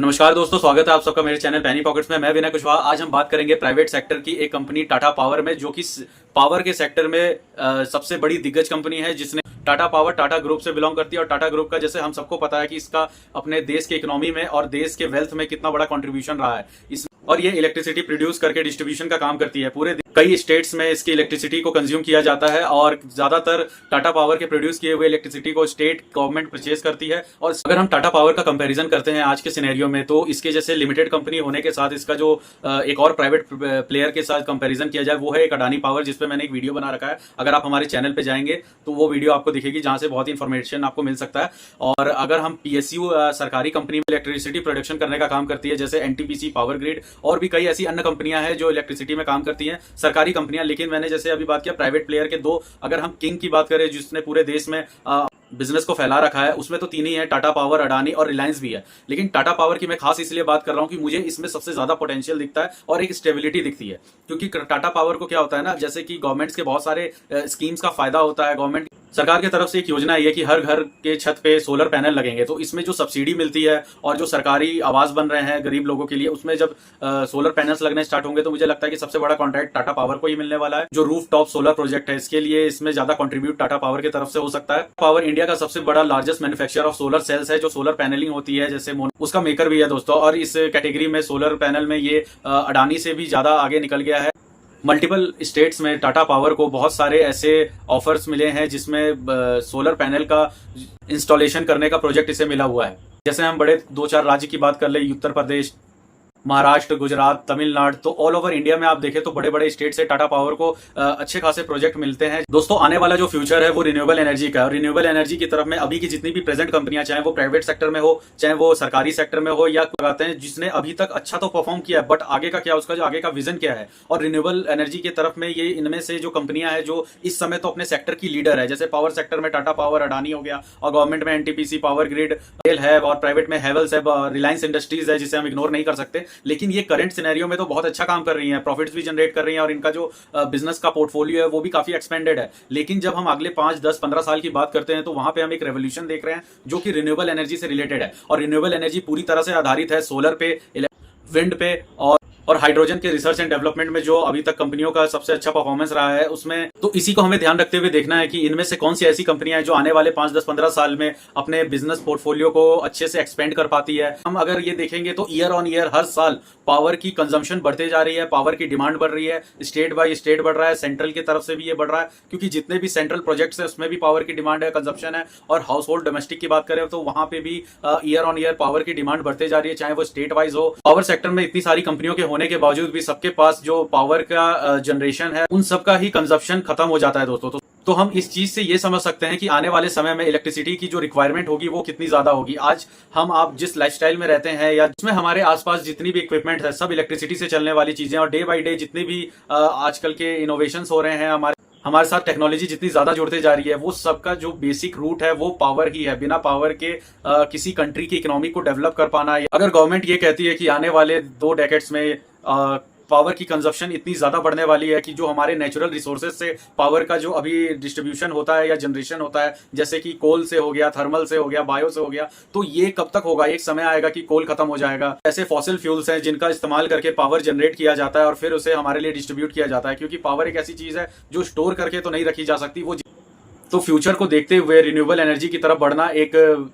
नमस्कार दोस्तों, स्वागत है आप सबका मेरे चैनल पैनी पॉकेट्स में। मैं विनय कुशवाहा। आज हम बात करेंगे प्राइवेट सेक्टर की एक कंपनी टाटा पावर में, जो कि पावर के सेक्टर में सबसे बड़ी दिग्गज कंपनी है, जिसने टाटा पावर टाटा ग्रुप से बिलोंग करती है। और टाटा ग्रुप का जैसे हम सबको पता है कि इसका अपने देश के इकोनॉमी में और देश के वेल्थ में कितना बड़ा कंट्रीब्यूशन रहा है और ये इलेक्ट्रिसिटी प्रोड्यूस करके डिस्ट्रीब्यूशन का काम करती है। पूरे कई स्टेट्स में इसकी इलेक्ट्रिसिटी को कंज्यूम किया जाता है और ज्यादातर टाटा पावर के प्रोड्यूस किए हुए इलेक्ट्रिसिटी को स्टेट गवर्नमेंट परचेज करती है। और अगर हम टाटा पावर का कंपैरिजन करते हैं आज के सिनेरियो में, तो इसके जैसे लिमिटेड कंपनी होने के साथ इसका जो एक और प्राइवेट प्लेयर के साथ कंपैरिजन किया जाए वो है एक अडानी पावर, जिसपे मैंने एक वीडियो बना रखा है। अगर आप हमारे चैनल पे जाएंगे तो वो वीडियो आपको दिखेगी, जहां से बहुत इन्फॉर्मेशन आपको मिल सकता है। और अगर हम पीएसयू सरकारी कंपनी में इलेक्ट्रिसिटी प्रोडक्शन करने का काम करती है, जैसे एनटीपीसी, पावर ग्रिड और भी कई ऐसी अन्य कंपनियां हैं जो इलेक्ट्रिसिटी में काम करती हैं, सरकारी कंपनियां। लेकिन मैंने जैसे अभी बात किया प्राइवेट प्लेयर के दो, अगर हम किंग की बात करें जिसने पूरे देश में बिजनेस को फैला रखा है, उसमें तो तीन ही है, टाटा पावर, अडानी और रिलायंस भी है। लेकिन टाटा पावर की मैं खास इसलिए बात कर रहा हूं कि मुझे इसमें सबसे ज्यादा पोटेंशियल दिखता है और एक स्टेबिलिटी दिखती है। क्योंकि टाटा पावर को क्या होता है ना, जैसे कि गवर्नमेंट्स के बहुत सारे स्कीम्स का फायदा होता है। गवर्नमेंट सरकार की तरफ से एक योजना है कि हर घर के छत पे सोलर पैनल लगेंगे, तो इसमें जो सब्सिडी मिलती है और जो सरकारी आवास बन रहे हैं गरीब लोगों के लिए, उसमें जब सोलर पैनल्स लगने स्टार्ट होंगे तो मुझे लगता है कि सबसे बड़ा कॉन्ट्रैक्ट टाटा पावर को ही मिलने वाला है। जो रूफ टॉप सोलर प्रोजेक्ट है, इसके लिए इसमें ज्यादा कंट्रीब्यूट टाटा पावर की तरफ से हो सकता है। पावर इंडिया का सबसे बड़ा largest manufacturer of solar cells है, जो सोलर पैनलिंग होती है जैसे उसका मेकर भी है दोस्तों। और इस कैटेगरी में सोलर पैनल में ये अडानी से भी ज्यादा आगे निकल गया है। मल्टीपल स्टेट्स में टाटा पावर को बहुत सारे ऐसे ऑफर्स मिले हैं जिसमें सोलर पैनल का इंस्टॉलेशन करने का प्रोजेक्ट इसे मिला हुआ है। जैसे हम बड़े दो चार राज्य की बात कर ले, उत्तर प्रदेश, महाराष्ट्र, गुजरात, तमिलनाडु, तो ऑल ओवर इंडिया में आप देखें तो बड़े बड़े स्टेट से टाटा पावर को अच्छे खासे प्रोजेक्ट मिलते हैं। दोस्तों, आने वाला जो फ्यूचर है वो रिन्यूएबल एनर्जी का है। और रिन्यूएबल एनर्जी की तरफ में अभी की जितनी भी प्रेजेंट कंपनियां, चाहे वो प्राइवेट सेक्टर में हो, चाहे वो सरकारी सेक्टर में हो, या लगाते हैं जिसने अभी तक अच्छा तो परफॉर्म किया है, बट आगे का क्या, उसका जो आगे का विजन क्या है। और रिन्यूएबल एनर्जी की तरफ में ये इनमें से जो कंपनियां हैं जो इस समय तो अपने सेक्टर की लीडर है, जैसे पावर सेक्टर में टाटा पावर, अडानी हो गया, और गवर्नमेंट में एनटीपीसी, पावर ग्रिड, रेल है, और प्राइवेट में हेवल्स है, रिलायंस इंडस्ट्रीज है, जिसे हम इग्नोर नहीं कर सकते। लेकिन ये करंट सिनेरियो में तो बहुत अच्छा काम कर रही हैं, प्रॉफिट्स भी जनरेट कर रही हैं, और इनका जो बिजनेस का पोर्टफोलियो है वो भी काफी एक्सपेंडेड है। लेकिन जब हम अगले 5, 10, 15 साल की बात करते हैं तो वहां पे हम एक रेवोल्यूशन देख रहे हैं जो कि रिन्यूएबल एनर्जी से रिलेटेड है। और रिन्यूएबल एनर्जी पूरी तरह से आधारित है सोलर पे, विंड पे और हाइड्रोजन के रिसर्च एंड डेवलपमेंट में, जो अभी तक कंपनियों का सबसे अच्छा परफॉर्मेंस रहा है उसमें। तो इसी को हमें ध्यान रखते हुए देखना है कि इनमें से कौन सी ऐसी कंपनियां हैं जो आने वाले 5, 10, 15 साल में अपने बिजनेस पोर्टफोलियो को अच्छे से एक्सपेंड कर पाती है। हम अगर ये देखेंगे तो ईयर ऑन ईयर हर साल पावर की कंजम्पशन बढ़ते जा रही है, पावर की डिमांड बढ़ रही है, स्टेट बाय स्टेट बढ़ रहा है, सेंट्रल की तरफ से भी ये बढ़ रहा है, क्योंकि जितने भी सेंट्रल प्रोजेक्ट्स है उसमें भी पावर की डिमांड है, कंजम्पशन है। और हाउस होल्ड डोमेस्टिक की बात करें तो वहां पे भी ईयर ऑन ईयर पावर की डिमांड बढ़ते जा रही है, चाहे वो स्टेट वाइज हो। पावर सेक्टर में इतनी सारी कंपनियों के होने के बावजूद भी सबके पास जो पावर का जनरेशन है उन सबका ही कंजप्शन खत्म हो जाता है दोस्तों। तो हम इस चीज से ये समझ सकते हैं कि आने वाले समय में इलेक्ट्रिसिटी की जो रिक्वायरमेंट होगी वो कितनी ज्यादा होगी। आज हम आप जिस लाइफस्टाइल में रहते हैं या जिसमें हमारे आसपास जितनी भी इक्विपमेंट है सब इलेक्ट्रिसिटी से चलने वाली चीजें, और डे बाय डे जितनी भी आजकल के इनोवेशंस हो रहे हैं, हमारे साथ टेक्नोलॉजी जितनी ज्यादा जुड़ते जा रही है, वो सबका जो बेसिक रूट है वो पावर ही है। बिना पावर के किसी कंट्री की इकोनॉमी को डेवलप कर पाना, अगर गवर्नमेंट ये कहती है कि आने वाले 2 डेकेड्स में पावर की कंजप्शन इतनी ज्यादा बढ़ने वाली है कि जो हमारे नेचुरल रिसोर्सेज से पावर का जो अभी डिस्ट्रीब्यूशन होता है या जनरेशन होता है, जैसे कि कोल से हो गया, थर्मल से हो गया, बायो से हो गया, तो ये कब तक होगा। एक समय आएगा कि कोल खत्म हो जाएगा। ऐसे फॉसिल फ्यूल्स हैं जिनका इस्तेमाल करके पावर जनरेट किया जाता है और फिर उसे हमारे लिए डिस्ट्रीब्यूट किया जाता है, क्योंकि पावर एक ऐसी चीज है जो स्टोर करके तो नहीं रखी जा सकती। वो तो फ्यूचर को देखते हुए रिन्यूएबल एनर्जी की तरफ बढ़ना एक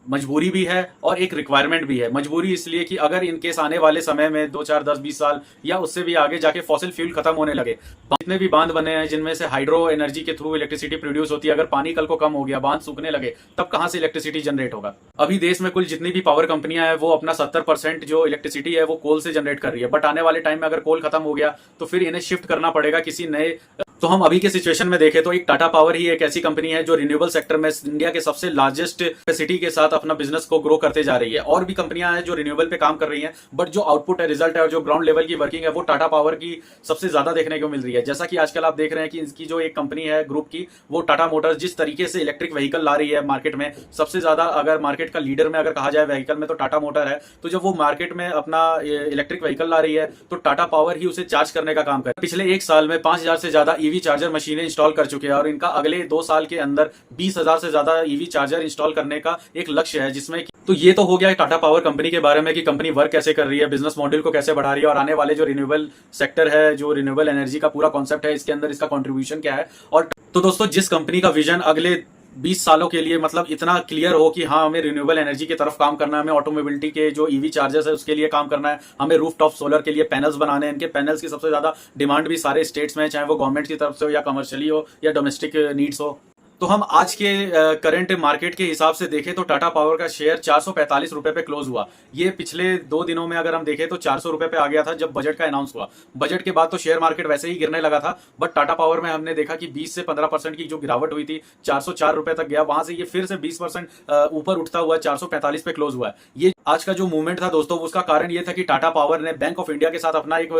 मजबूरी भी है और एक रिक्वायरमेंट भी है। मजबूरी इसलिए कि अगर इनकेस आने वाले समय में 2, 4, 10, 20 साल या उससे भी आगे जाके फॉसिल फ्यूल खत्म होने लगे, जितने भी बांध बने हैं जिनमें से हाइड्रो एनर्जी के थ्रू इलेक्ट्रिसिटी प्रोड्यूस होती है, अगर पानी कल को कम हो गया, बांध सूखने लगे, तब कहां से इलेक्ट्रिसिटी जनरेट होगा। अभी देश में कुल जितनी भी पावर कंपनियां हैं वो अपना 70% जो इलेक्ट्रिसिटी है वो कोल से जनरेट कर रही है। बट आने वाले टाइम में अगर कोल खत्म हो गया तो फिर इन्हें शिफ्ट करना पड़ेगा किसी नए। तो हम अभी के सिचुएशन में देखें तो एक टाटा पावर ही एक ऐसी कंपनी है जो रिन्यूएबल सेक्टर में इंडिया के सबसे लार्जेस्ट कैपेसिटी के साथ अपना बिजनेस को ग्रो करते जा रही है। और भी कंपनियां हैं जो रिन्यूएबल पे काम कर रही हैं, बट जो आउटपुट है, रिजल्ट है और जो ग्राउंड लेवल की वर्किंग है वो टाटा पावर की सबसे ज्यादा देखने को मिल रही है। जैसा कि आजकल आप देख रहे हैं कि इसकी जो एक कंपनी है ग्रुप की, वो टाटा मोटर्स जिस तरीके से इलेक्ट्रिक व्हीकल ला रही है मार्केट में, सबसे ज्यादा अगर मार्केट का लीडर में अगर कहा जाए व्हीकल में तो टाटा मोटर है। तो जब वो मार्केट में अपना इलेक्ट्रिक व्हीकल ला रही है तो टाटा पावर ही उसे चार्ज करने का काम कर। पिछले 1 साल में 5000 से ज्यादा ईवी चार्जर मशीनें इंस्टॉल कर चुके हैं और इनका अगले 2 साल के अंदर 20,000 से ज्यादा ईवी चार्जर इंस्टॉल करने का एक लक्ष्य है, जिसमें तो ये तो हो गया टाटा पावर कंपनी के बारे में कि कंपनी वर्क कैसे कर रही है, बिजनेस मॉडल को कैसे बढ़ा रही है, और आने वाले जो रिन्यूएबल सेक्टर है, जो रिन्यूएबल एनर्जी का पूरा कॉन्सेप्ट है, इसके अंदर इसका कंट्रीब्यूशन क्या है। और तो दोस्तों, जिस कंपनी का विजन अगले 20 सालों के लिए मतलब इतना क्लियर हो कि हाँ, हमें रिन्यूएबल एनर्जी की तरफ काम करना है, हमें ऑटोमोबिलिटी के जो ईवी चार्जर्स है उसके लिए काम करना है, हमें रूफ टॉप सोलर के लिए पैनल्स बनाने हैं। इनके पैनल्स की सबसे ज्यादा डिमांड भी सारे स्टेट्स में है, चाहे वो गवर्नमेंट की तरफ से हो या कमर्शियली हो या डोमेस्टिक नीड्स हो। तो हम आज के करंट मार्केट के हिसाब से देखें तो टाटा पावर का शेयर 445 रुपए पे क्लोज हुआ। ये पिछले 2 दिनों में अगर हम देखें तो 400 रुपए पे आ गया था जब बजट का अनाउंस हुआ। बजट के बाद तो शेयर मार्केट वैसे ही गिरने लगा था, बट टाटा पावर में हमने देखा कि 20 से 15% की जो गिरावट हुई थी, 404 रुपए तक गया, वहां से ये फिर से 20% ऊपर उठता हुआ 445 पे क्लोज हुआ है। ये आज का जो मूवमेंट था दोस्तों, उसका कारण ये था कि टाटा पावर ने बैंक ऑफ इंडिया के साथ अपना एक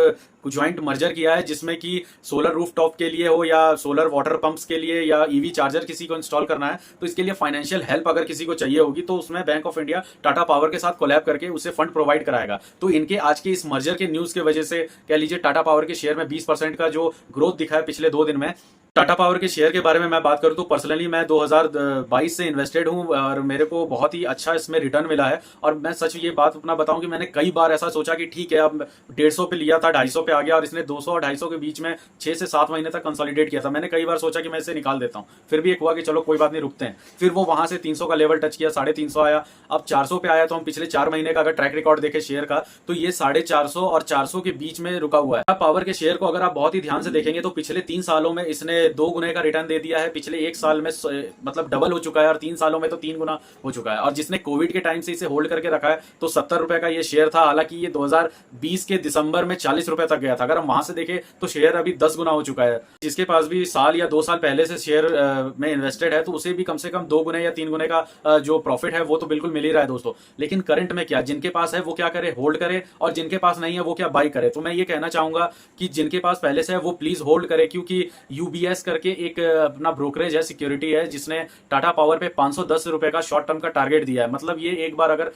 ज्वाइंट मर्जर किया है, जिसमें कि सोलर रूफ टॉप के लिए हो या सोलर वाटर पंप्स के लिए या ईवी चार्जर किसी को इंस्टॉल करना है, तो इसके लिए फाइनेंशियल हेल्प अगर किसी को चाहिए होगी तो उसमें bank of India Tata power के साथ कोलैब करके उसे फंड प्रोवाइड कराएगा। तो इनके आज के इस मर्जर के न्यूज की वजह से कह लीजिए टाटा पावर के शेयर में 20% का जो ग्रोथ दिखा है पिछले 2 दिन में। टाटा पावर के शेयर के बारे में मैं बात करूं तो पर्सनली मैं 2022 से इन्वेस्टेड हूं और मेरे को बहुत ही अच्छा इसमें रिटर्न मिला है। और मैं सच ये बात अपना बताऊं कि मैंने कई बार ऐसा सोचा कि ठीक है, अब 150 पे लिया था, 250 पे आ गया, और इसने 200 और 250 के बीच में 6 से 7 महीने तक कंसोलिडेट किया था। मैंने कई बार सोचा कि मैं इसे निकाल देता हूं, फिर भी एक हुआ कि चलो कोई बात नहीं, रुकते हैं। फिर वो वहां से 300 का लेवल टच किया, 350 आया, अब 400 पे आया। तो हम पिछले 4 महीने का अगर ट्रैक रिकॉर्ड देखें शेयर का, तो ये 450 और 400 के बीच में रुका हुआ है। पावर के शेयर को अगर आप बहुत ही ध्यान से देखेंगे तो पिछले 3 सालों में इसने 2 गुने का रिटर्न दे दिया है। पिछले 1 साल में मतलब डबल हो चुका है, और 3 सालों में तो 3 गुना हो चुका है। और जिसने कोविड के टाइम से इसे होल्ड करके रखा है, तो 70 रुपए का ये शेयर था। हालांकि ये 2020 के दिसंबर में 40 रुपए तक गया था। अगर हम वहां से देखें तो शेयर अभी 10 गुना हो चुका है। जिसके पास भी साल या 2 साल पहले से शेयर में इन्वेस्टेड है, तो उसे भी कम से कम 2 गुने या 3 गुने का जो प्रॉफिट है वो तो बिल्कुल मिल ही रहा है दोस्तों। लेकिन करंट में क्या, जिनके पास है वो क्या करे, होल्ड करे, और जिनके पास नहीं है वो क्या, बाई करे। तो मैं ये कहना चाहूंगा कि जिनके पास पहले से है वो प्लीज होल्ड करे, क्योंकि यूबीएस करके एक अपना ब्रोकरेज है, सिक्योरिटी है, जिसने टाटा पावर पे 510 रुपए का शॉर्ट टर्म का टारगेट दिया है। मतलब ये एक बार अगर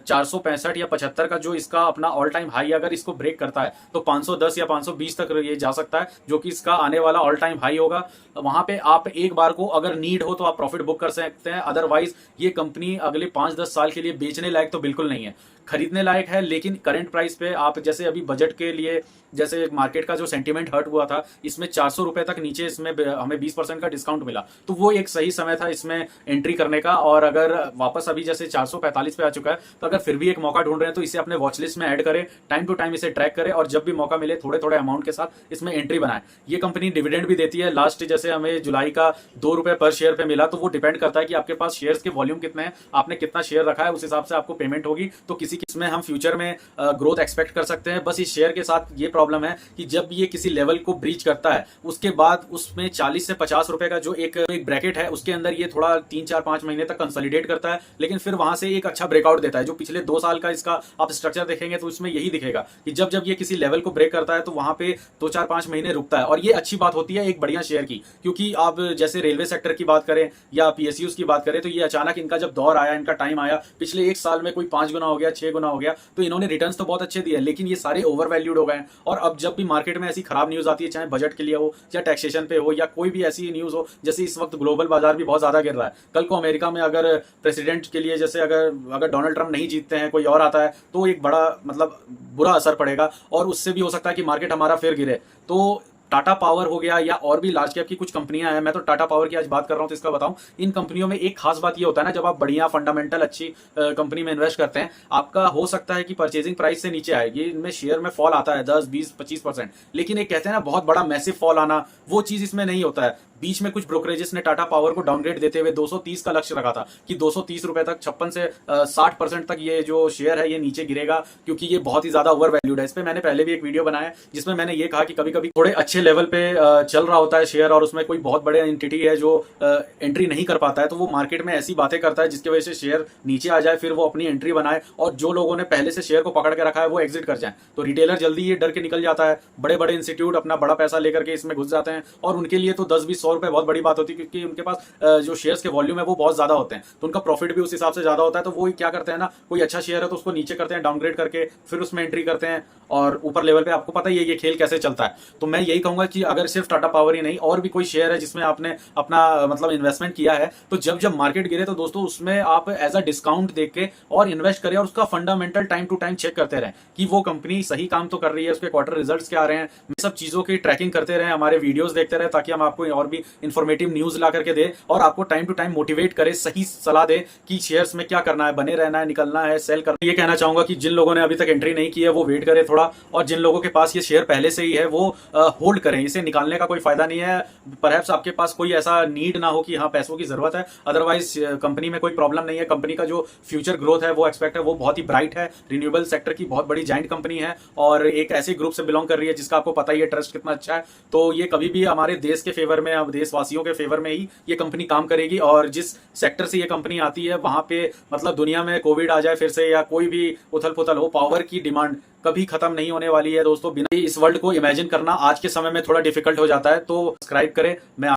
465 या 75 का जो इसका अपना ऑल टाइम हाई अगर इसको ब्रेक करता है, तो 510 या 520 तक ये जा सकता है, जो कि इसका आने वाला ऑल टाइम हाई होगा। वहां पे आप एक बार को अगर नीड हो तो आप प्रॉफिट बुक कर सकते हैं। अदरवाइज ये कंपनी अगले 5-10 साल के लिए बेचने लायक तो बिल्कुल नहीं है, खरीदने लायक है। लेकिन करंट प्राइस पे आप जैसे अभी बजट के लिए जैसे मार्केट का जो सेंटीमेंट हर्ट हुआ था, इसमें 400 रुपए तक नीचे इसमें हमें 20% का डिस्काउंट मिला, तो वो एक सही समय था इसमें एंट्री करने का। और अगर वापस अभी जैसे 445 पे आ चुका है, तो अगर फिर भी एक मौका ढूंढ रहे हैं तो इसे अपने वॉच लिस्ट में ऐड करें, टाइम टू टाइम इसे ट्रैक करें, और जब भी मौका मिले थोड़े थोड़े अमाउंट के साथ इसमें एंट्री बनाएं। ये कंपनी डिविडेंड भी देती है। लास्ट जैसे हमें जुलाई का 2 रुपए पर शेयर पे मिला, तो वो डिपेंड करता है कि आपके पास शेयर्स के वॉल्यूम कितने हैं, आपने कितना शेयर रखा है, उस हिसाब से आपको पेमेंट होगी। तो किसी इसमें हम फ्यूचर में ग्रोथ एक्सपेक्ट कर सकते हैं। बस इस शेयर के साथ ये प्रॉब्लम है कि जब ये किसी लेवल को ब्रीच करता है, उसके बाद उसमें 40 से 50 रुपए का जो एक ब्रैकेट है, उसके अंदर ये थोड़ा 3-4-5 महीने तक कंसोलिडेट करता है, लेकिन फिर वहां से एक अच्छा ब्रेकआउट देता है। जो पिछले 2 साल का इसका आप स्ट्रक्चर देखेंगे तो इसमें यही दिखेगा कि जब जब ये किसी लेवल को ब्रेक करता है, तो वहां पे 2-4-5 महीने रुकता है। और ये अच्छी बात होती है एक बढ़िया शेयर की, क्योंकि आप जैसे रेलवे सेक्टर की बात करें या पीएसयूज की बात करें, तो ये अचानक इनका जब दौर आया, इनका टाइम आया, पिछले 1 साल में कोई 5 गुना हो गया, 6 गुना हो गया, तो इन्होंने रिटर्न्स तो बहुत अच्छे दिए, लेकिन ये सारे ओवर वैल्यूड हो गए हैं। और अब जब भी मार्केट में ऐसी खराब न्यूज आती है, चाहे बजट के लिए हो या टैक्सेशन पे हो या कोई भी ऐसी न्यूज हो, जैसे इस वक्त ग्लोबल बाजार भी बहुत ज्यादा गिर रहा है। कल को अमेरिका में अगर प्रेसिडेंट के लिए जैसे अगर डोनाल्ड ट्रंप नहीं जीतते हैं, कोई और आता है, तो एक बड़ा मतलब बुरा असर पड़ेगा, और उससे भी हो सकता है कि मार्केट हमारा फिर गिरे। तो टाटा पावर हो गया या और भी लार्ज कैप की कुछ कंपनियां हैं, मैं तो टाटा पावर की आज बात कर रहा हूं, तो इसका बताऊं, इन कंपनियों में एक खास बात ये होता है ना, जब आप बढ़िया फंडामेंटल अच्छी कंपनी में इन्वेस्ट करते हैं, आपका हो सकता है कि परचेजिंग प्राइस से नीचे आए, ये इनमें शेयर में फॉल आता है 10-20-25%, लेकिन एक कहते हैं ना बहुत बड़ा मैसिव फॉल आना, वो चीज इसमें नहीं होता है। बीच में कुछ ब्रोकरेजेस ने टाटा पावर को डाउनग्रेड देते हुए 230 का लक्ष्य रखा था कि 230 रुपए तक 56 से 60% तक ये जो शेयर है ये नीचे गिरेगा, क्योंकि ये बहुत ही ज्यादा ओवर वैल्यूड है। इस पे मैंने पहले भी एक वीडियो बनाया है, जिसमें मैंने ये कहा कि कभी कभी थोड़े अच्छे लेवल पे चल रहा होता है शेयर, और उसमें कोई बहुत बड़े एंटिटी है जो एंट्री नहीं कर पाता है, तो वो मार्केट में ऐसी बातें करता है जिसकी वजह से शेयर नीचे आ जाए, फिर वो अपनी एंट्री बनाए, और जो लोगों ने पहले से शेयर को पकड़ के रखा है वो एग्जिट कर जाए। तो रिटेलर जल्दी ये डर के निकल जाता है, बड़े बड़े इंस्टीट्यूट अपना बड़ा पैसा लेकर के इसमें घुस जाते हैं, और उनके लिए तो 10-20-100 100 रुपए बहुत बड़ी बात होती है, क्योंकि उनके पास जो शेयर्स के वॉल्यूम है वो बहुत ज्यादा होते हैं, तो उनका प्रॉफिट भी उस हिसाब से ज्यादा होता है। तो वो क्या करते हैं ना, कोई अच्छा शेयर है तो उसको नीचे करते हैं, डाउनग्रेड करके फिर उसमें एंट्री करते हैं, और ऊपर लेवल पे आपको पता ही है ये खेल कैसे चलता है। तो मैं यही कहूंगा कि अगर सिर्फ टाटा पावर ही नहीं और भी कोई शेयर है जिसमें आपने अपना मतलब इन्वेस्टमेंट किया है, तो जब जब मार्केट गिरे तो दोस्तों उसमें आप एज अ डिस्काउंट देख के और इन्वेस्ट करें, और उसका fundamental time to time check करते रहें कि वो कंपनी सही काम तो कर रही है, उसके क्वार्टर रिजल्ट्स क्या आ रहे हैं, सब चीजों की ट्रैकिंग करते रहें, हमारे वीडियोस देखते रहे, ताकि हम आपको और भी इंफॉर्मेटिव न्यूज ला करके दे और आपको टाइम टू टाइम मोटिवेट करे, सही सलाह दे कि शेयर्स में क्या करना है, बने रहना है, निकलना है, सेल करना है। ये कहना चाहूंगा कि जिन लोगों ने अभी तक एंट्री नहीं की है वो वेट करे थोड़ा, और जिन लोगों के पास ये शेयर पहले से ही है वो होल्ड करें, इसे निकालने का कोई फायदा नहीं है। परहैप्स आपके पास कोई ऐसा नीड ना हो कि हाँ पैसों की जरूरत है, अदरवाइज कंपनी में कोई प्रॉब्लम नहीं है। कंपनी का जो फ्यूचर ग्रोथ है वो एक्सपेक्ट है वो बहुत ही ब्राइट है, रिन्यूएबल सेक्टर की बहुत बड़ी जाइंट कंपनी है, और एक ऐसे ग्रुप से बिलोंग कर रही है जिसका आपको पता ही है ट्रस्ट कितना अच्छा है। तो ये कभी भी हमारे देश के फेवर में, देशवासियों के फेवर में ही ये कंपनी काम करेगी, और जिस सेक्टर से ये कंपनी आती है वहां पे मतलब दुनिया में कोविड आ जाए फिर से या कोई भी उथल पुथल हो, पावर की डिमांड कभी खत्म नहीं होने वाली है दोस्तों। बिना इस वर्ल्ड को इमेजिन करना आज के समय में थोड़ा डिफिकल्ट हो जाता है। तो सब्सक्राइब करें। मैं